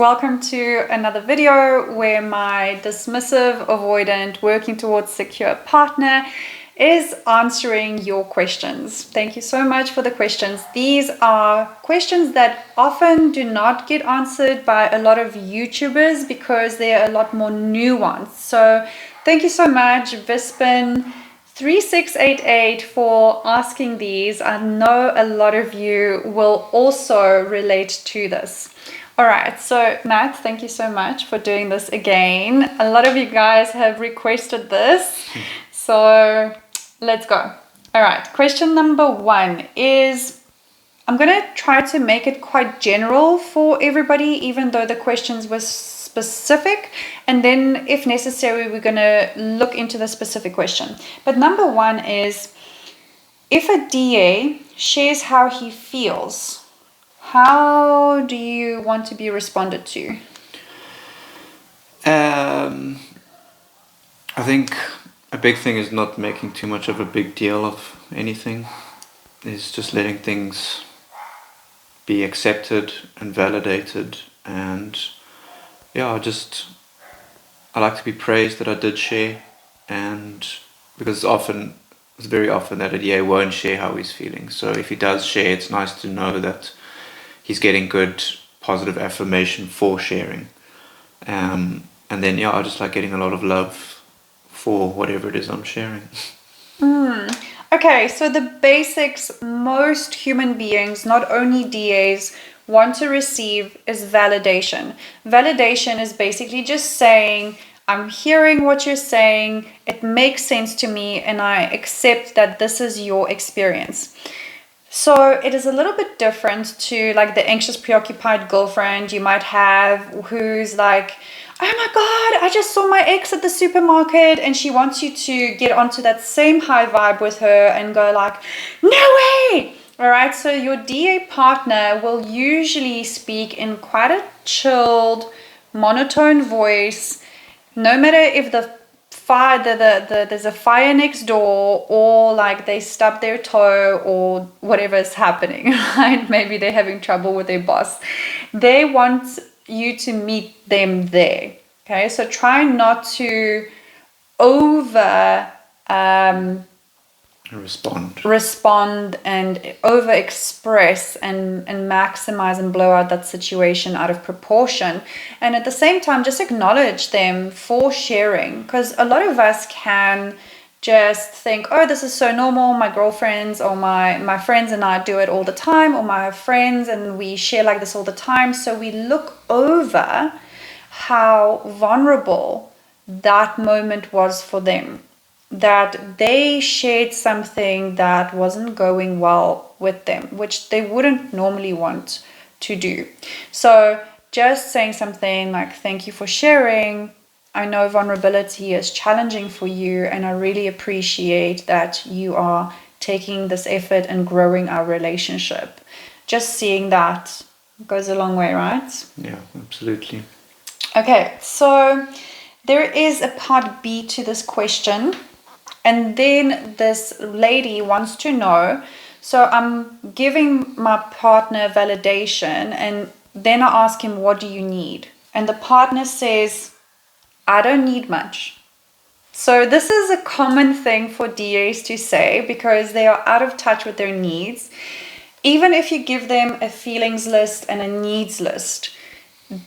welcome to another video where my dismissive avoidant working towards secure partner is answering your questions. Thank you so much for the questions. These are questions that often do not get answered by a lot of YouTubers because they're a lot more nuanced. So thank you so much, Vispin3688, for asking these. I know a lot of you will also relate to this. All right, so Matt, thank you so much for doing this again. A lot of you guys have requested this, so let's go. All right, question number 1 is, I'm going to try to make it quite general for everybody, even though the questions were specific, and then if necessary, we're going to look into the specific question. But number 1 is, if a DA shares how he feels, how do you want to be responded to? I think a big thing is not making too much of a big deal of anything. Is just letting things be accepted and validated, and I like to be praised that I did share, and because it's very often that a DA won't share how he's feeling. So if he does share, it's nice to know that he's getting good positive affirmation for sharing. And then I just like getting a lot of love for whatever it is I'm sharing. Okay, so the basics most human beings, not only DAs, want to receive is validation. Validation is basically just saying, I'm hearing what you're saying, it makes sense to me, and I accept that this is your experience. So it is a little bit different to like the anxious, preoccupied girlfriend you might have who's like, oh my God, I just saw my ex at the supermarket, and she wants you to get onto that same high vibe with her and go like, no way! All right, so your DA partner will usually speak in quite a chilled, monotone voice, no matter if there's a fire next door, or like they stub their toe, or whatever is happening, right? Maybe they're having trouble with their boss. They want you to meet them there. Okay, so try not to respond and over express and maximize and blow out that situation out of proportion, and at the same time just acknowledge them for sharing, because a lot of us can just think, oh, this is so normal, my girlfriends or my friends and I do it all the time, or my friends and we share like this all the time, so we look over how vulnerable that moment was for them, that they shared something that wasn't going well with them, which they wouldn't normally want to do. So just saying something like, thank you for sharing. I know vulnerability is challenging for you, and I really appreciate that you are taking this effort and growing our relationship. Just seeing that goes a long way, right? Yeah, absolutely. Okay, so there is a part B to this question. And then this lady wants to know, so I'm giving my partner validation, and then I ask him, what do you need? And the partner says, I don't need much. So this is a common thing for DAs to say because they are out of touch with their needs. Even if you give them a feelings list and a needs list,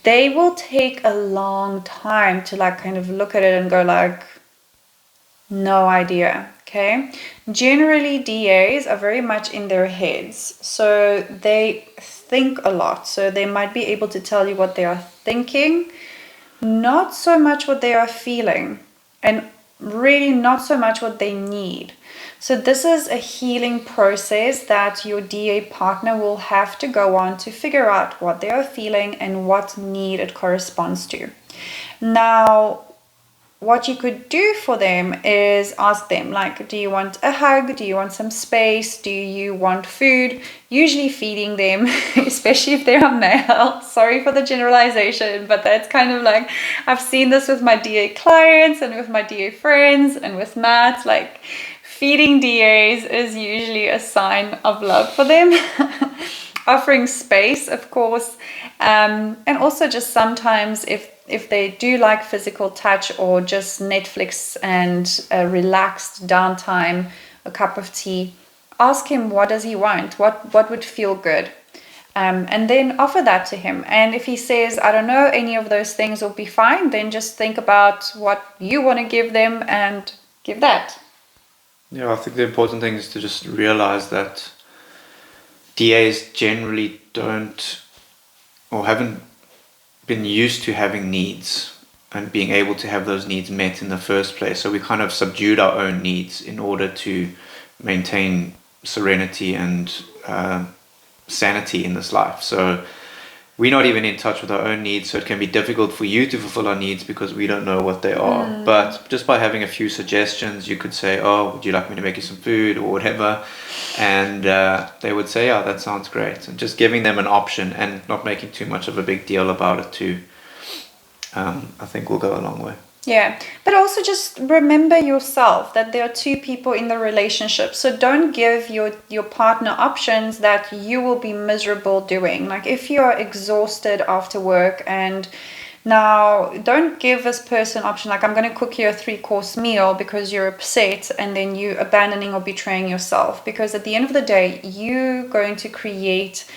they will take a long time to like kind of look at it and go like, no idea. Okay, generally DAs are very much in their heads, so they think a lot, so they might be able to tell you what they are thinking, not so much what they are feeling, and really not so much what they need. So this is a healing process that your DA partner will have to go on to figure out what they are feeling and what need it corresponds to. Now, what you could do for them is ask them, like, do you want a hug? Do you want some space? Do you want food? Usually feeding them, especially if they're a male. Sorry for the generalization, but that's kind of like, I've seen this with my DA clients and with my DA friends and with Matt, like feeding DAs is usually a sign of love for them. offering space, of course, and also just sometimes if they do like physical touch or just Netflix and a relaxed downtime, a cup of tea, ask him what does he want, what would feel good. And then offer that to him. And if he says, I don't know, any of those things will be fine, then just think about what you want to give them and give that. Yeah, I think the important thing is to just realize that DAs generally don't or haven't been used to having needs and being able to have those needs met in the first place. So we kind of subdued our own needs in order to maintain serenity and sanity in this life. So we're not even in touch with our own needs, so it can be difficult for you to fulfill our needs because we don't know what they are. But just by having a few suggestions, you could say, oh, would you like me to make you some food or whatever? And they would say, yeah, that sounds great. And just giving them an option and not making too much of a big deal about it too, I think will go a long way. Yeah, but also just remember yourself that there are two people in the relationship. So don't give your partner options that you will be miserable doing. Like if you're exhausted after work, and now don't give this person option like I'm going to cook you a 3-course meal because you're upset, and then you abandoning or betraying yourself. Because at the end of the day, you're going to create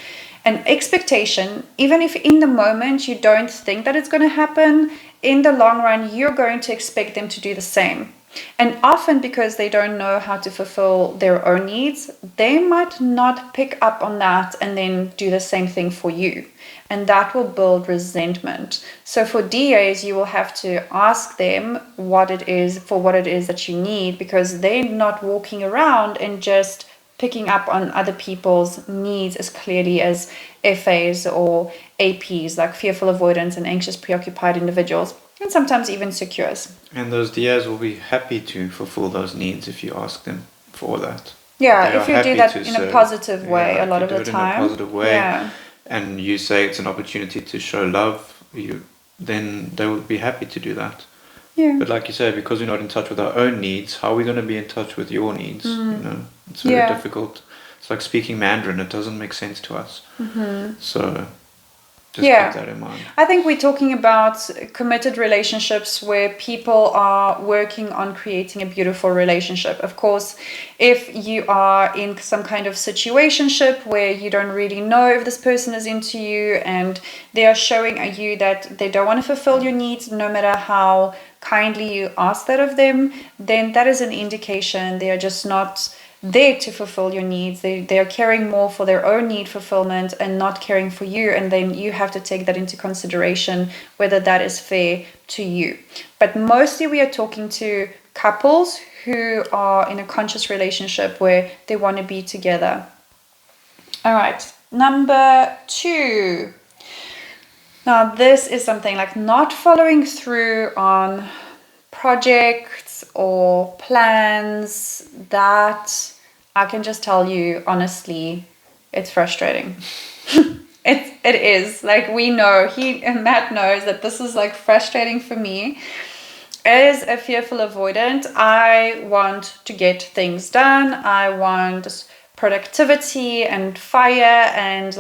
an expectation, even if in the moment you don't think that it's going to happen. In the long run, you're going to expect them to do the same. And often because they don't know how to fulfill their own needs, they might not pick up on that and then do the same thing for you. And that will build resentment. So for DAs, you will have to ask them what it is that you need, because they're not walking around and just picking up on other people's needs as clearly as FAs or APs, like fearful avoidants and anxious preoccupied individuals, and sometimes even secures. And those DAs will be happy to fulfill those needs if you ask them for that. Yeah, if you do that in a positive way, a lot of the time. In a positive way, yeah. And you say it's an opportunity to show love, then they will be happy to do that. Yeah. But like you said, because we're not in touch with our own needs, how are we going to be in touch with your needs? It's very difficult. It's like speaking Mandarin. It doesn't make sense to us. So just keep that in mind. I think we're talking about committed relationships where people are working on creating a beautiful relationship. Of course, if you are in some kind of situationship where you don't really know if this person is into you and they are showing you that they don't want to fulfill your needs, no matter how kindly you ask that of them, then that is an indication they are just not there to fulfill your needs. They are caring more for their own need fulfillment and not caring for you, and then you have to take that into consideration whether that is fair to you. But mostly we are talking to couples who are in a conscious relationship where they want to be together. All right, number 2. Now this is something like not following through on projects or plans. That I can just tell you honestly, it's frustrating. It is. Like, we know, Matt knows that this is like frustrating for me. As a fearful avoidant, I want to get things done. I want productivity and fire and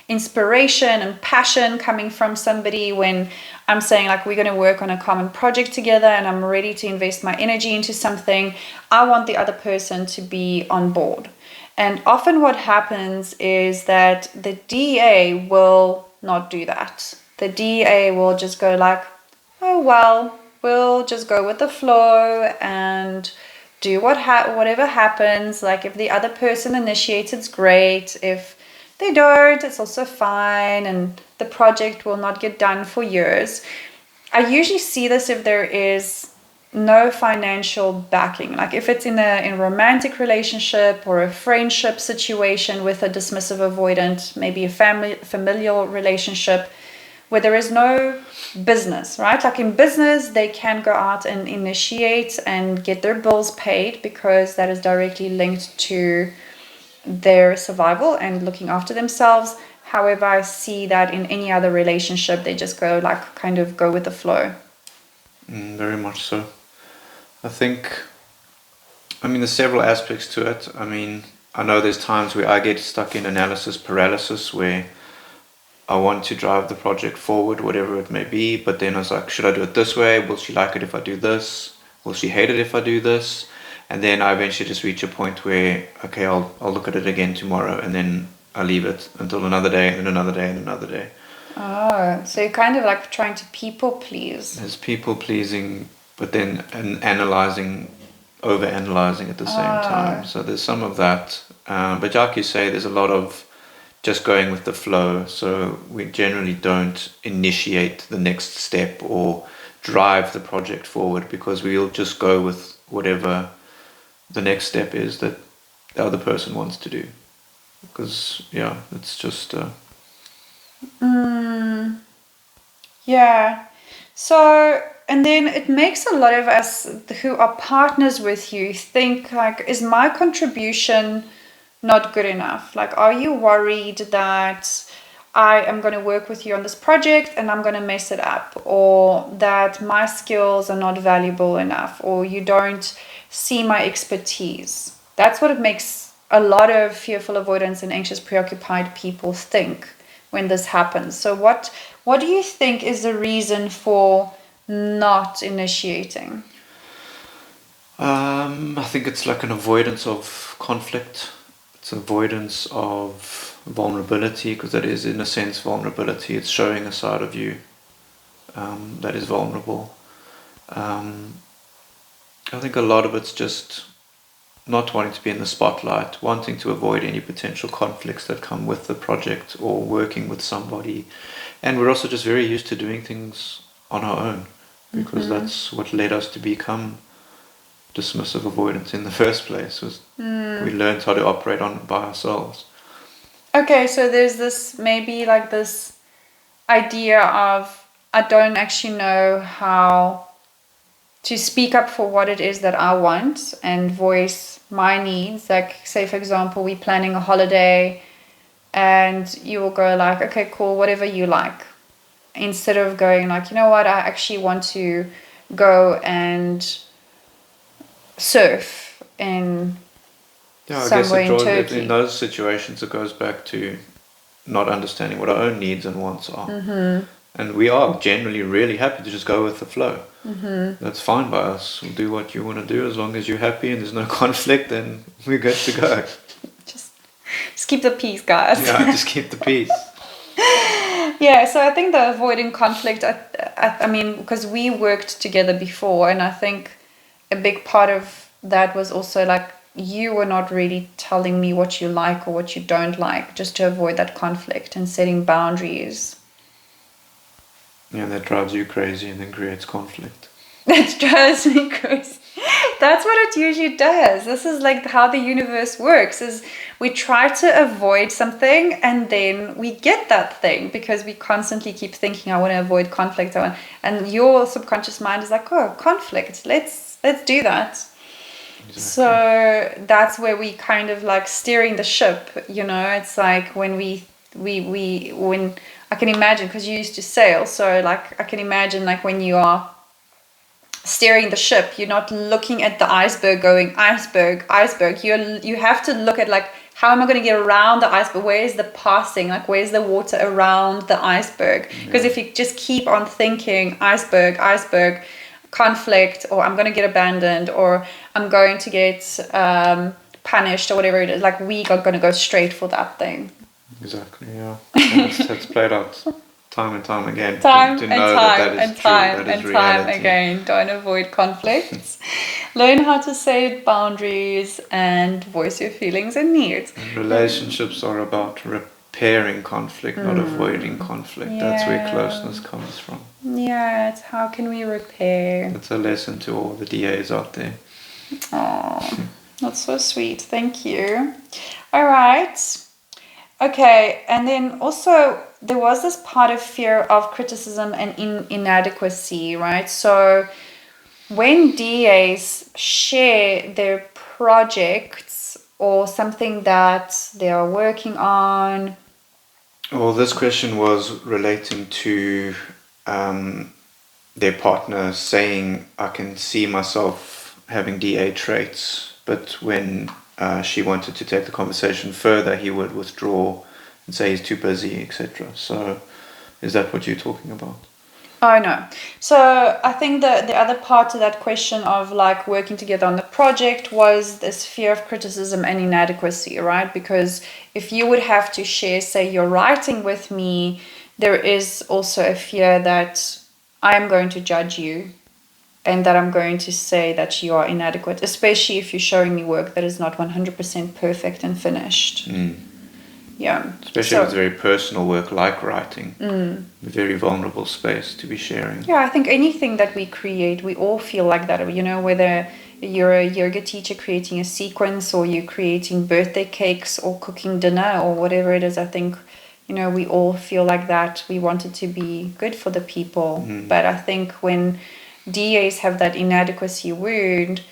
inspiration and passion coming from somebody when I'm saying like we're going to work on a common project together and I'm ready to invest my energy into something. I want the other person to be on board. And often what happens is that the DA will not do that. The DA will just go like, oh well, we'll just go with the flow and do whatever happens. Like if the other person initiates, it's great. If they don't, it's also fine, and the project will not get done for years. I usually see this if there is no financial backing. Like if it's in a romantic relationship or a friendship situation with a dismissive avoidant, maybe a familial relationship where there is no business, right? Like in business, they can go out and initiate and get their bills paid because that is directly linked to their survival and looking after themselves. However, I see that in any other relationship, they just go with the flow. Very much so. I think, there's several aspects to it. I know there's times where I get stuck in analysis paralysis where I want to drive the project forward, whatever it may be, but then I was like, should I do it this way? Will she like it if I do this? Will she hate it if I do this? And then I eventually just reach a point where, okay, I'll look at it again tomorrow, and then I leave it until another day, and another day, and another day. Oh, so you're kind of like trying to people please. There's people pleasing, but then over analyzing at the same time. So there's some of that. But like you say, there's a lot of just going with the flow. So we generally don't initiate the next step or drive the project forward, because we'll just go with whatever the next step is that the other person wants to do. Because, yeah, it's just... Yeah. So, and then it makes a lot of us who are partners with you think like, is my contribution not good enough? Like, are you worried that I am going to work with you on this project and I'm going to mess it up, or that my skills are not valuable enough, or you don't see my expertise? That's what it makes a lot of fearful avoidance and anxious preoccupied people think when this happens. So what do you think is the reason for not initiating? I think it's like an avoidance of conflict. It's avoidance of vulnerability, because that is, in a sense, vulnerability. It's showing a side of you that is vulnerable. I think a lot of it's just not wanting to be in the spotlight, wanting to avoid any potential conflicts that come with the project or working with somebody. And we're also just very used to doing things on our own, because that's what led us to become dismissive avoidants in the first place. Was we learned how to operate by ourselves. Okay, so there's this, maybe like this idea of, I don't actually know how to speak up for what it is that I want and voice my needs. Like, say for example, we're planning a holiday and you will go like, okay, cool, whatever you like. Instead of going like, you know what, I actually want to go and surf in somewhere in Turkey. In those situations, it goes back to not understanding what our own needs and wants are. And we are generally really happy to just go with the flow. That's fine by us. We'll do what you want to do as long as you're happy and there's no conflict, then we're good to go. Just keep the peace, guys. Yeah, just keep the peace. Yeah, so I think the avoiding conflict, I mean, because we worked together before, and I think a big part of that was also like, you were not really telling me what you like or what you don't like, just to avoid that conflict and setting boundaries. Yeah, that drives you crazy and then creates conflict. That drives me crazy. That's what it usually does. This is like how the universe works, is we try to avoid something and then we get that thing, because we constantly keep thinking, I want to avoid conflict. And your subconscious mind is like, oh, conflict, let's do that. Exactly. So that's where we kind of like steering the ship, you know. It's like when when I can imagine, because you used to sail, so like I can imagine like when you are steering the ship, you're not looking at the iceberg going iceberg. You have to look at like, how am I going to get around the iceberg? Where is the passing? Like, where's the water around the iceberg? Because if you just keep on thinking iceberg, conflict, or I'm going to get abandoned, or I'm going to get punished, or whatever it is, like we are going to go straight for that thing. Exactly, yeah. It's played out time and time again. Time again. Don't avoid conflicts. Learn how to set boundaries and voice your feelings and needs. And relationships are about repairing conflict, not avoiding conflict. Yeah. That's where closeness comes from. Yeah, it's how can we repair. That's a lesson to all the DAs out there. Oh, that's so sweet. Thank you. All right. Okay, and then also there was this part of fear of criticism and inadequacy, right? So when DAs share their projects or something that they are working on. Well, this question was relating to their partner saying, I can see myself having DA traits, but when she wanted to take the conversation further, he would withdraw and say he's too busy, etc. So is that what you're talking about? Oh no. So I think the other part to that question of like working together on the project was this fear of criticism and inadequacy, right? Because if you would have to share, say, your writing with me, there is also a fear that I am going to judge you and that I'm going to say that you are inadequate, especially if you're showing me work that is not 100% perfect and finished. Yeah. Especially if it's very personal work like writing. A very vulnerable space to be sharing. Yeah, I think anything that we create, we all feel like that. You know, whether you're a yoga teacher creating a sequence or you're creating birthday cakes or cooking dinner or whatever it is, I think, you know, we all feel like that. We want it to be good for the people. But I think when DAs have that inadequacy wound,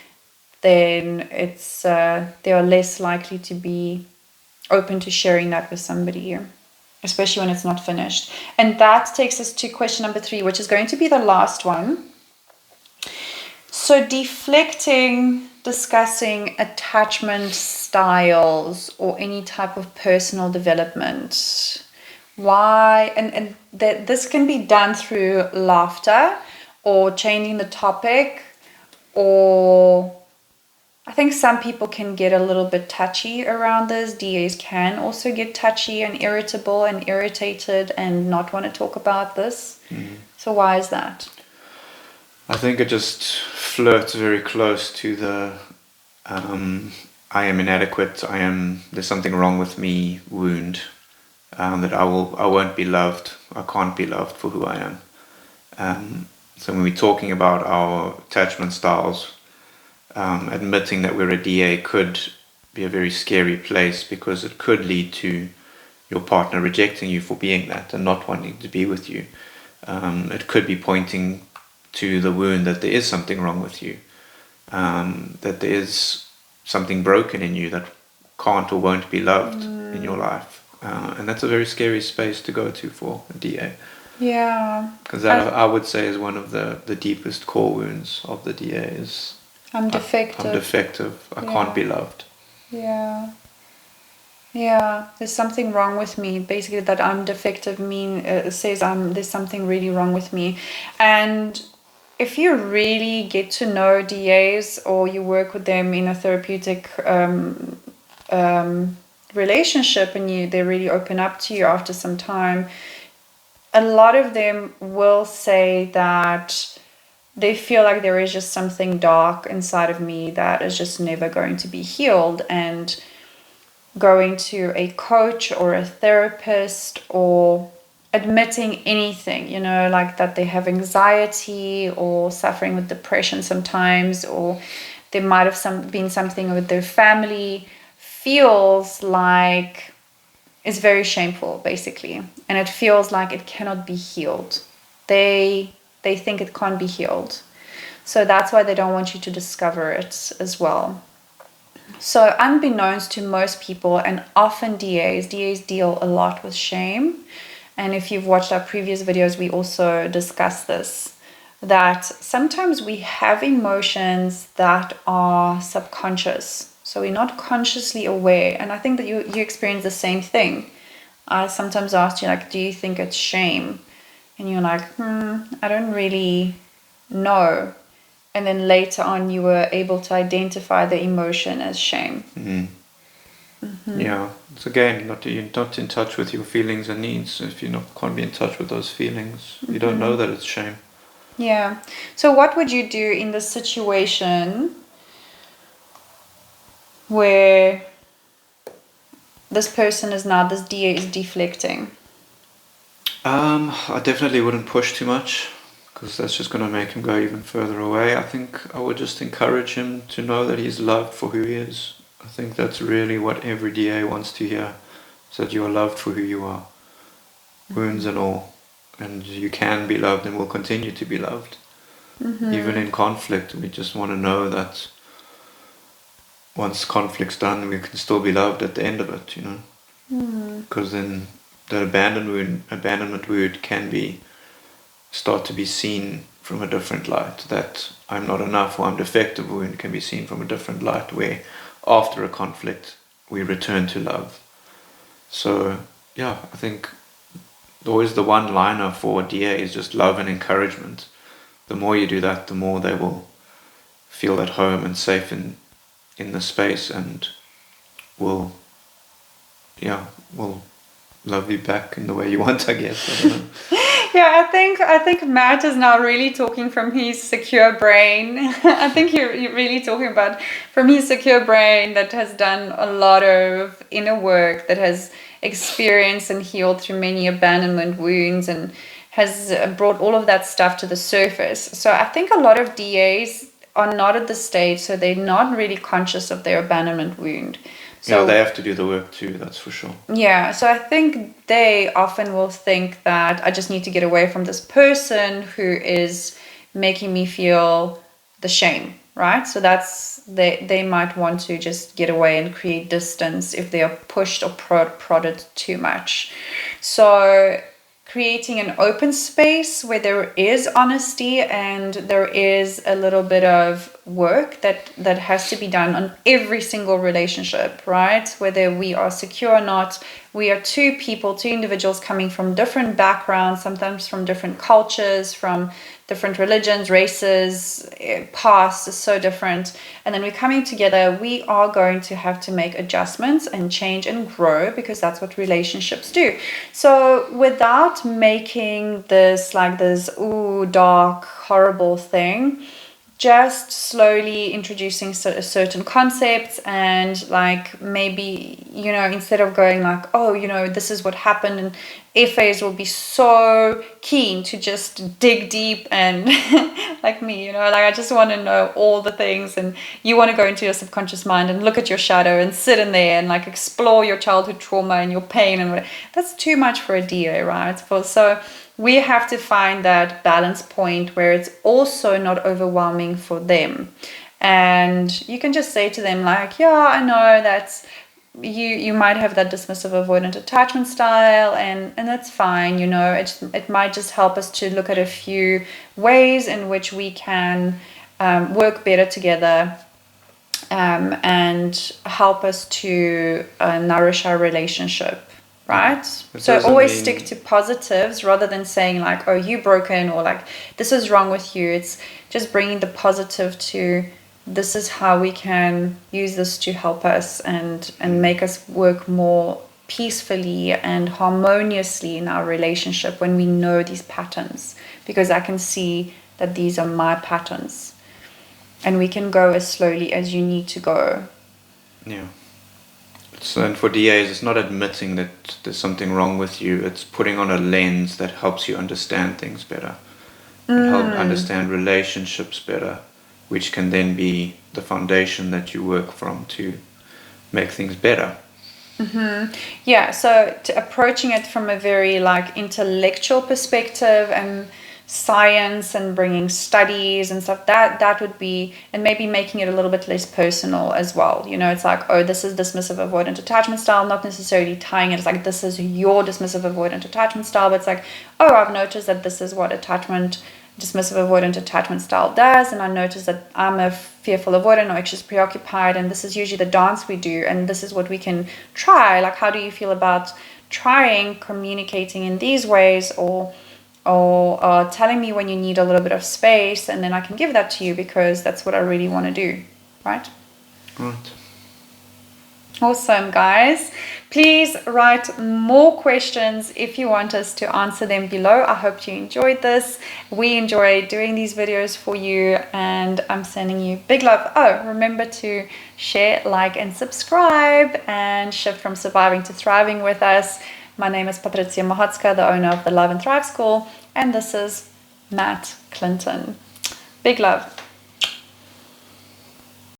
then it's they are less likely to be open to sharing that with somebody, especially when it's not finished. And that takes us to question number 3, which is going to be the last one. So deflecting, discussing attachment styles or any type of personal development. Why? And this can be done through laughter or changing the topic, or I think some people can get a little bit touchy around this. DAs can also get touchy and irritable and irritated and not want to talk about this. So why is that? I think it just flirts very close to the I am inadequate, there's something wrong with me wound, that I won't be loved, I can't be loved for who I am. So when we're talking about our attachment styles, admitting that we're a DA could be a very scary place, because it could lead to your partner rejecting you for being that and not wanting to be with you. It could be pointing to the wound that there is something wrong with you, that there is something broken in you that can't or won't be loved in your life. And that's a very scary space to go to for a DA. Yeah. Because that, I would say, is one of the deepest core wounds of the DA is I'm defective. I'm defective. I can't be loved. Yeah. Yeah, there's something wrong with me. Basically, that I'm defective says there's something really wrong with me. And if you really get to know DAs or you work with them in a therapeutic relationship, and they really open up to you after some time, a lot of them will say that they feel like there is just something dark inside of me that is just never going to be healed, and going to a coach or a therapist or admitting anything, like that they have anxiety or suffering with depression sometimes, or there might have been something with their family, feels like it's very shameful, basically, and it feels like it cannot be healed. They think it can't be healed, so that's why they don't want you to discover it as well. So unbeknownst to most people, and often DAs deal a lot with shame. And if you've watched our previous videos, we also discuss this, that sometimes we have emotions that are subconscious. So we're not consciously aware. And I think that you experience the same thing. I sometimes ask you, like, do you think it's shame? And you're like, I don't really know. And then later on, you were able to identify the emotion as shame. Yeah, it's again, you're not in touch with your feelings and needs. If you can't be in touch with those feelings, you don't know that it's shame. Yeah. So what would you do in the situation where this DA is deflecting? I definitely wouldn't push too much, because that's just going to make him go even further away. I think I would just encourage him to know that he's loved for who he is. I think that's really what every DA wants to hear, is that you are loved for who you are, wounds and all, and you can be loved and will continue to be loved. Even in conflict, we just want to know that once conflict's done, we can still be loved at the end of it, because then the abandonment wound can start to be seen from a different light. That I'm not enough or I'm defective wound can be seen from a different light, where after a conflict, we return to love. So, yeah, I think always the one-liner for DA is just love and encouragement. The more you do that, the more they will feel at home and safe in the space, and will love you back in the way you want, I guess. I don't know. Yeah, I think Matt is now really talking from his secure brain. I think you're really talking about from his secure brain that has done a lot of inner work, that has experienced and healed through many abandonment wounds, and has brought all of that stuff to the surface. So I think a lot of DAs are not at the stage, so they're not really conscious of their abandonment wound. So they have to do the work too, that's for sure. Yeah, so I think they often will think that I just need to get away from this person who is making me feel the shame, right? So they might want to just get away and create distance if they are pushed or prodded too much. So creating an open space where there is honesty and there is a little bit of work that has to be done on every single relationship, right? Whether we are secure or not, we are two individuals coming from different backgrounds, sometimes from different cultures, from different religions, races, past is so different. And then we're coming together, we are going to have to make adjustments and change and grow, because that's what relationships do. So without making this like this dark, horrible thing, just slowly introducing certain concepts, and like maybe, instead of going like, this is what happened, and FAs will be so keen to just dig deep and like me, like I just want to know all the things, and you want to go into your subconscious mind and look at your shadow and sit in there and like explore your childhood trauma and your pain and whatever. That's too much for a DA, right? So we have to find that balance point where it's also not overwhelming for them. And you can just say to them like, yeah, I know that's you might have that dismissive avoidant attachment style, and that's fine. It might just help us to look at a few ways in which we can work better together, and help us to nourish our relationship. Right? So always stick to positives rather than saying like, oh, you broken, or like this is wrong with you. It's just bringing the positive to this is how we can use this to help us and make us work more peacefully and harmoniously in our relationship when we know these patterns, because I can see that these are my patterns, and we can go as slowly as you need to go. Yeah. So, and for DAs, it's not admitting that there's something wrong with you. It's putting on a lens that helps you understand things better, and help understand relationships better, which can then be the foundation that you work from to make things better. Mm-hmm. Yeah, so approaching it from a very like intellectual perspective and science and bringing studies and stuff, that would be, and maybe making it a little bit less personal as well. It's like, oh, this is dismissive avoidant attachment style, not necessarily tying it as like this is your dismissive avoidant attachment style, but it's like, oh, I've noticed that this is what dismissive avoidant attachment style does, and I noticed that I'm a fearful avoidant or anxious preoccupied, and this is usually the dance we do, and this is what we can try. Like, how do you feel about trying communicating in these ways, or telling me when you need a little bit of space, and then I can give that to you because that's what I really want to do, right? Right. Awesome, guys. Please write more questions if you want us to answer them below. I hope you enjoyed this. We enjoy doing these videos for you, and I'm sending you big love. Oh, remember to share, like, and subscribe, and shift from surviving to thriving with us. My name is Patricia Mahotska, the owner of the Love and Thrive School, and this is Matt Clinton. Big love.